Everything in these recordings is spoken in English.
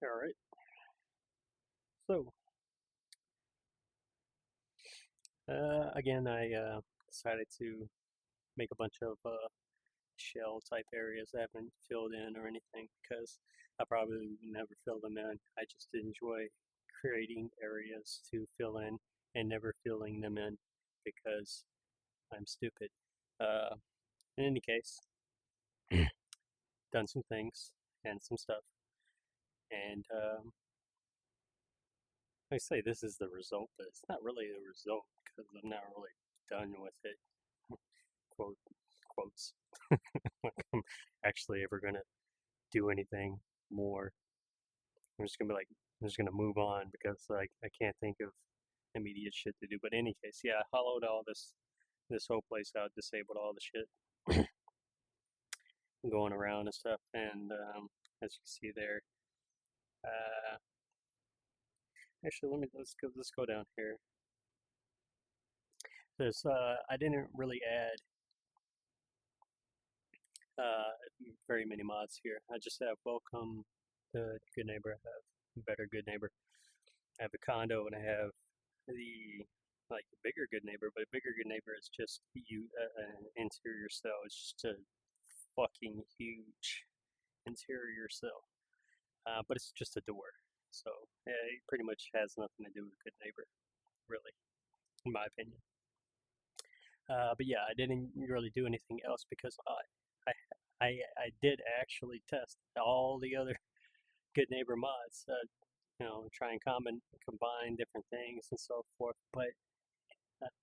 All right. So, again, I decided to make a bunch of shell type areas I haven't filled in or anything because I probably would never fill them in. I just enjoy creating areas to fill in and never filling them in because I'm stupid. Uh, in any case, done some things and some stuff, and I say this is the result, but it's not really the result because I'm not really done with it. Quote quotes. Like I'm actually ever gonna do anything more. I'm just gonna be like, I'm just gonna move on because like I can't think of immediate shit to do. But in any case, yeah, I hollowed all this whole place out, disabled all the shit going around and stuff, and as you can see there, uh, actually let's go down here. There's I didn't really add uh, very many mods here. I just have welcome the Goodneighbor. I have better Goodneighbor. I have a condo and I have the like bigger Goodneighbor, but bigger Goodneighbor is just an interior cell. It's just a fucking huge interior cell, but it's just a door. So yeah, it pretty much has nothing to do with Goodneighbor, really, in my opinion. But yeah, I didn't really do anything else because I, I did actually test all the other Goodneighbor mods. Try and combine different things and so forth. But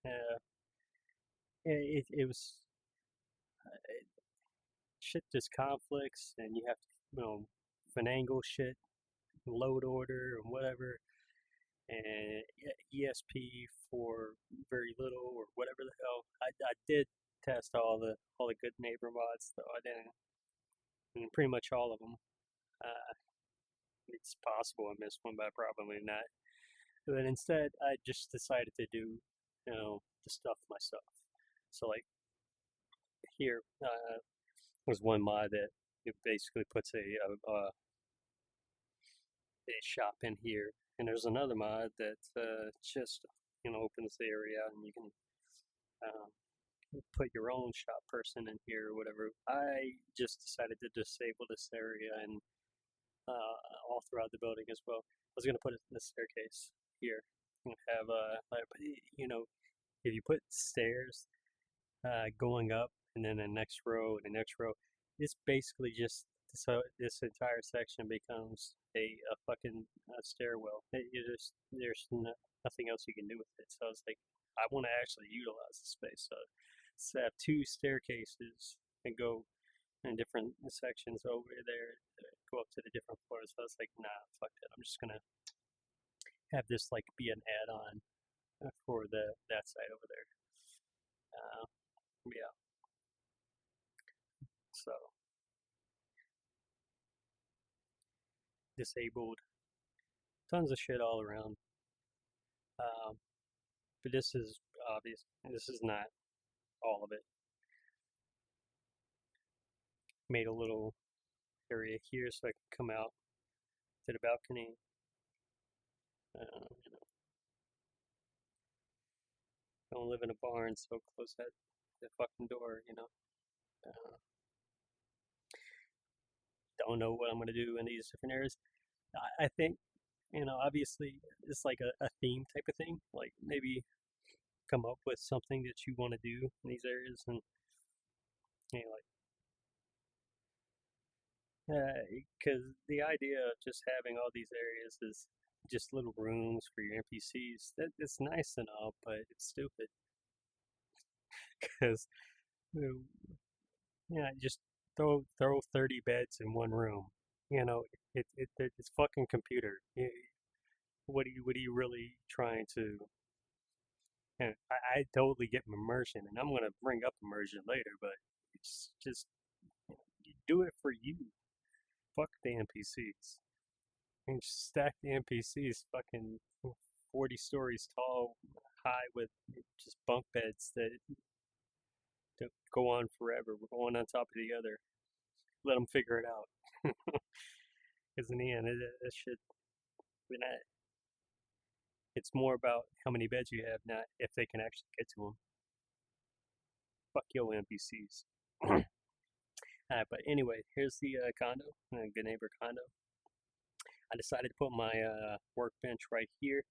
uh, it was shit just conflicts, and you have to finagle shit, load order and whatever, and ESP for very little or whatever the hell. I did test all the Goodneighbor mods though. I didn't, and pretty much all of them. Uh, it's possible I missed one, but probably not. But instead, I just decided to do, the stuff myself. So like here was one mod that it basically puts a shop in here, and there's another mod that just opens the area and you can um, put your own shop person in here or whatever. I just decided to disable this area and all throughout the building as well. I was gonna put it in the staircase here and have if you put stairs going up and then the next row and the next row, it's basically just so this entire section becomes a fucking stairwell. There's nothing else you can do with it. So it's like I want to actually utilize the space. So have two staircases and go in different sections over there, go up to the different floors. So I was like, nah, fuck that. I'm just gonna have this like be an add-on for the that side over there. Yeah. So disabled tons of shit all around. Um, but this is obvious. This is not all of it. Made a little area here so I can come out to the balcony. You know, don't live in a barn, so close that the fucking door. Don't know what I'm gonna do in these different areas. I think obviously it's like a theme type of thing. Like maybe come up with something that you want to do in these areas, and like because the idea of just having all these areas is just little rooms for your NPCs. That it's nice and all, but it's stupid because just throw 30 beds in one room. It's fucking computer. What are you really trying to? I totally get immersion, and I'm gonna bring up immersion later, but it's just you do it for you. Fuck the NPCs. And just stack the NPCs fucking 40 stories tall, high with just bunk beds that go on forever. We're one on top of the other. Let them figure it out. Because in the end, it should. I mean, it's more about how many beds you have, not if they can actually get to them. Fuck your NPCs. But anyway, here's the condo, Goodneighbor condo. I decided to put my workbench right here.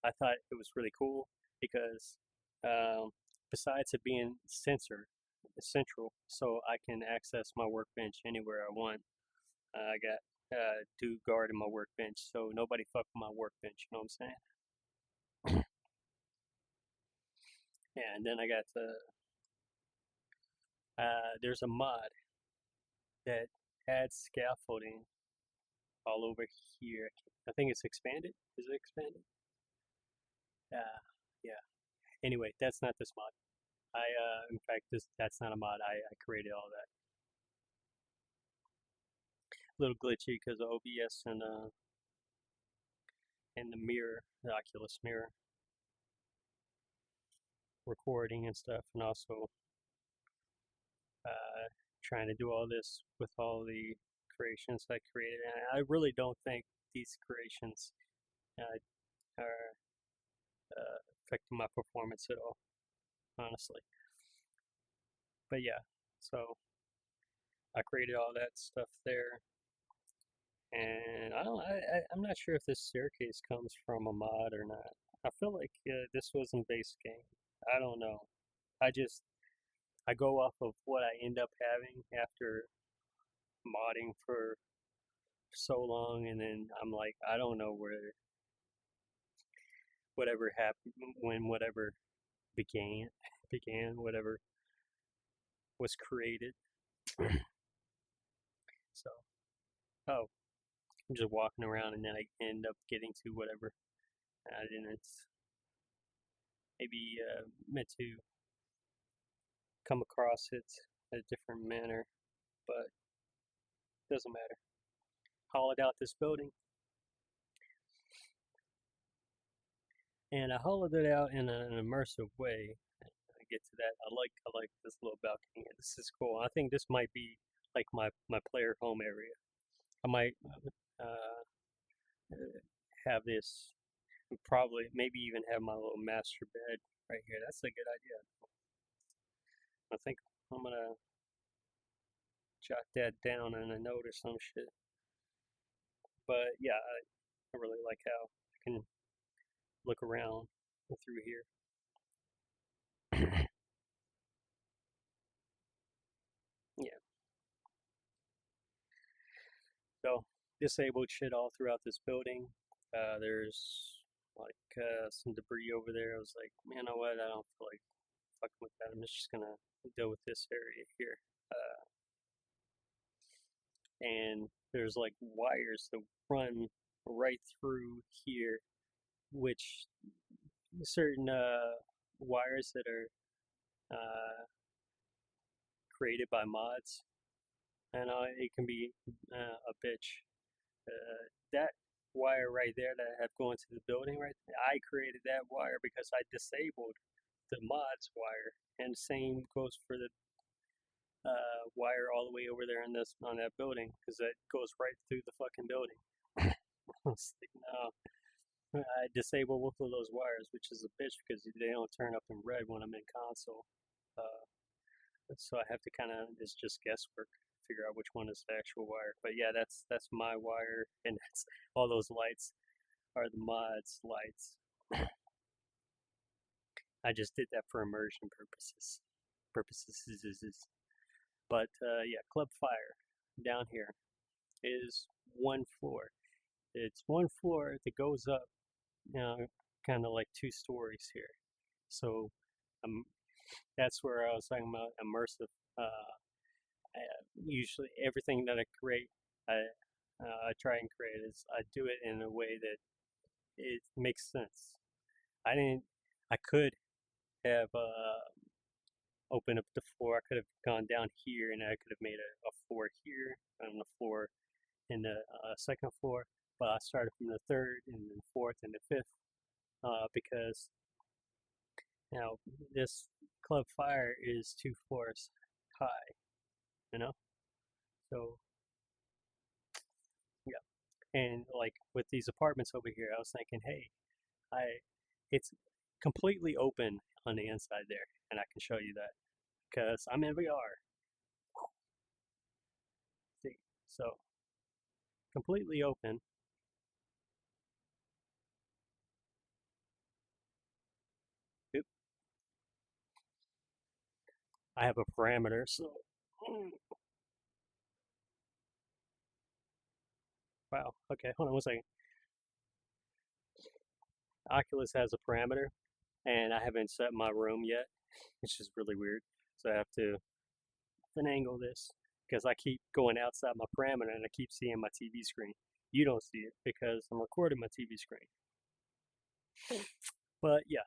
I thought it was really cool because um, besides it being central, so I can access my workbench anywhere I want. I got dude guarding my workbench, so nobody fuck with my workbench. You know what I'm saying? Yeah, and then I got there's a mod that adds scaffolding all over here. I think it's expanded. Is it expanded? Yeah. Anyway, that's not this mod. In fact, that's not a mod. I created all that. A little glitchy because of OBS and the mirror, the Oculus mirror, recording and stuff, and also uh, trying to do all this with all the creations I created. And I really don't think these creations are affecting my performance at all, honestly. But yeah, so I created all that stuff there. And I don't, I'm not sure if this staircase comes from a mod or not. I feel like this was in base game. I don't know. I just, I go off of what I end up having after modding for so long, and then I'm like, I don't know where whatever happened when whatever began, whatever was created. So, oh, I'm just walking around, and then I end up getting to whatever I didn't maybe meant to come across it a different manner, but it doesn't matter. Hollowed out this building, and I hollowed it out in an immersive way. I get to that. I like this little balcony. This is cool. I think this might be like my player home area. I might uh, have this, probably maybe even have my little master bed right here. That's a good idea. I think I'm gonna jot that down in a note or some shit. But yeah, I really like how I can look around through here. Yeah, so disabled shit all throughout this building. There's like some debris over there. I was like, man, you know what? I don't feel like fucking with that. I'm just gonna deal with this area here. And there's like wires that run right through here, which certain wires that are created by mods, and it can be a bitch. That wire right there that I have going to the building right there, I created that wire because I disabled the mods wire, and the same goes for the wire all the way over there on that building because that goes right through the fucking building. Like, no, I disable both of those wires, which is a bitch because they don't turn up in red when I'm in console. Uh, so I have to kind of, it's just guesswork, figure out which one is the actual wire. But yeah, that's my wire, and that's all those lights are the mods lights. I just did that for immersion purposes. But yeah, Club Fire down here is one floor. It's one floor that goes up, you know, kind of like two stories here. So um, that's where I was talking about immersive. Usually, everything that I create, I try and create is I do it in a way that it makes sense. I didn't. I could have opened up the floor. I could have gone down here, and I could have made a floor here and a floor in the second floor. But I started from the third and then fourth and the fifth because now this Club Fire is 2 floors high. You know, so yeah. And like with these apartments over here, I was thinking, hey, I it's completely open on the inside there, and I can show you that because I'm in VR. See, so completely open. Oop, I have a parameter, so wow. Okay, hold on one second. Oculus has a parameter, and I haven't set my room yet, which is really weird. So I have to finagle this because I keep going outside my parameter and I keep seeing my TV screen. You don't see it because I'm recording my TV screen. But yeah,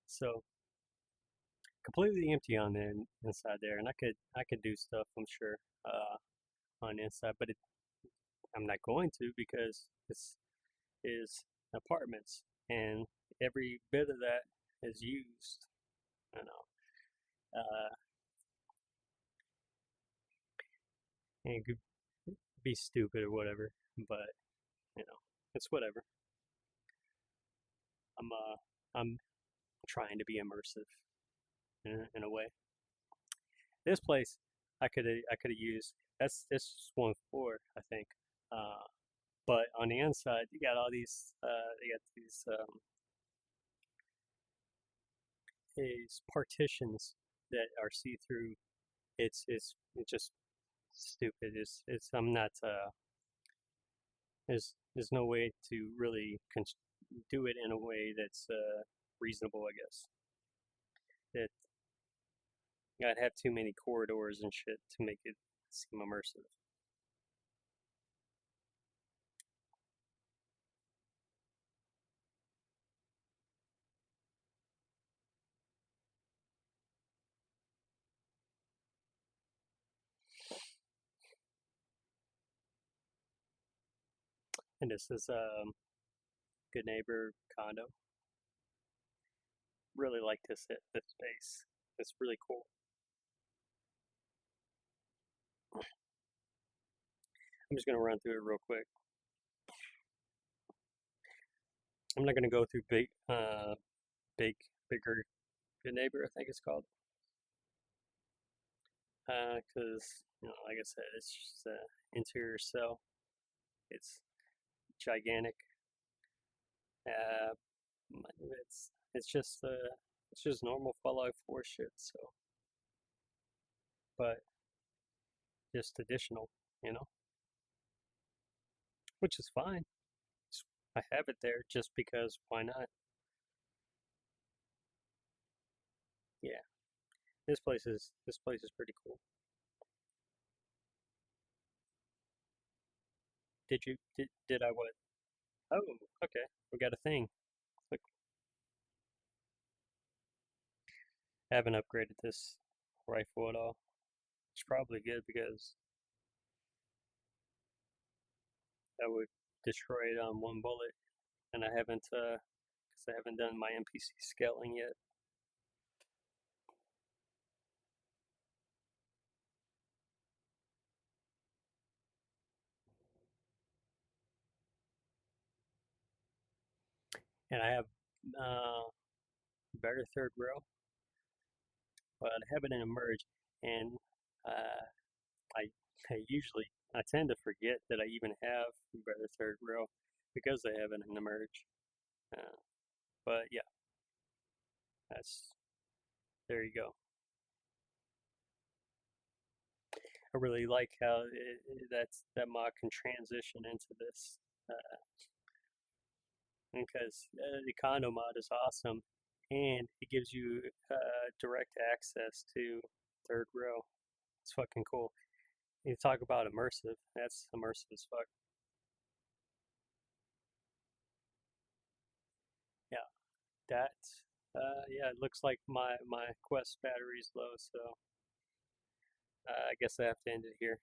so completely empty on the inside there, and I could do stuff, I'm sure, on the inside, but I'm not going to because this is apartments, and every bit of that is used. You know, and it could be stupid or whatever, but you know, it's whatever. I'm trying to be immersive in a way. This place I could have used. That's just one floor, I think. Uh, but on the inside, you got all these partitions that are see through. It's just stupid. It's I'm not. There's no way to really do it in a way that's reasonable. I guess that I'd have too many corridors and shit to make it seem immersive. And this is Goodneighbor Condo. Really like this space. It's really cool. I'm just gonna run through it real quick. I'm not gonna go through big, bigger Goodneighbor, I think it's called, because like I said, it's just interior cell. It's gigantic. Uh, it's just normal Fallout 4 shit. So, but just additional, you know, which is fine. I have it there just because why not? Yeah, this place is pretty cool. Did I what? Oh, okay. We got a thing. Look, I haven't upgraded this rifle at all. It's probably good because I would destroy it on one bullet, and because I haven't done my NPC scaling yet. And I have uh, better third row, but I have it in a merge, and uh, I I tend to forget that I even have better third row because I have it in the merge. Uh, but yeah, that's there you go. I really like how that mod can transition into this because the condo mod is awesome, and it gives you direct access to third row. It's fucking cool. You talk about immersive. That's immersive as fuck. Yeah, that. Yeah, it looks like my Quest battery's low, so I guess I have to end it here.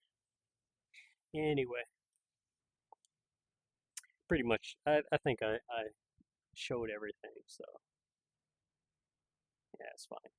Anyway, pretty much. I think I showed everything, so yeah, it's fine.